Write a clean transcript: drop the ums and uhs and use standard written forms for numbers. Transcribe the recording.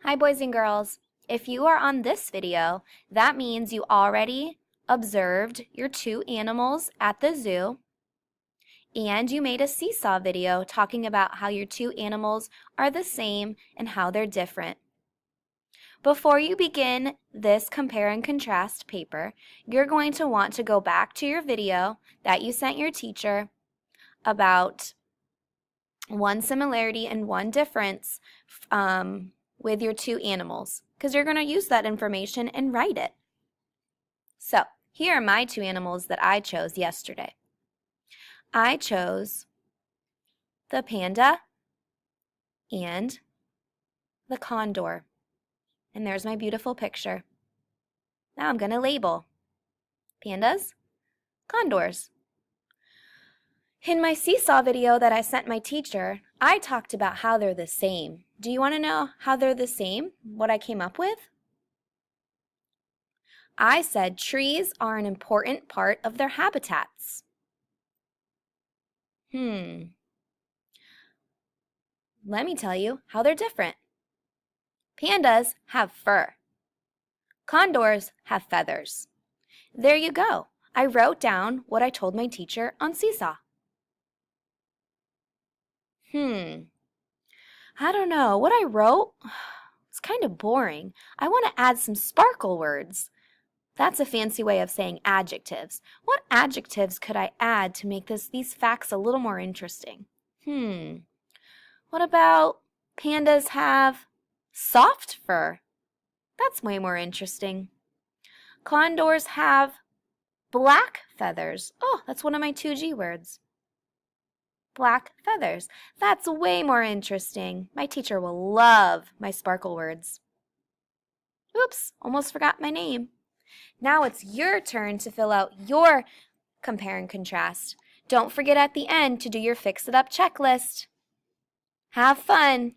Hi, boys and girls. If you are on this video, that means you already observed your two animals at the zoo, and you made a seesaw video talking about how your two animals are the same and how they're different. Before you begin this compare and contrast paper, you're going to want to go back to your video that you sent your teacher about one similarity and one difference with your two animals, because you're going to use that information and write it. So here are my two animals that I chose yesterday. I chose the panda and the condor. And there's my beautiful picture. Now I'm going to label pandas, condors. In my seesaw video that I sent my teacher, I talked about how they're the same. Do you want to know how they're the same? What I came up with? I said trees are an important part of their habitats. Let me tell you how they're different. Pandas have fur. Condors have feathers. There you go. I wrote down what I told my teacher on Seesaw. I don't know. What I wrote, it's kind of boring. I want to add some sparkle words. That's a fancy way of saying adjectives. What adjectives could I add to make these facts a little more interesting? What about pandas have soft fur? That's way more interesting. Condors have black feathers. Oh, that's one of my 2G words. Black feathers. That's way more interesting. My teacher will love my sparkle words. Oops, almost forgot my name. Now it's your turn to fill out your compare and contrast. Don't forget at the end to do your Fix It Up checklist. Have fun!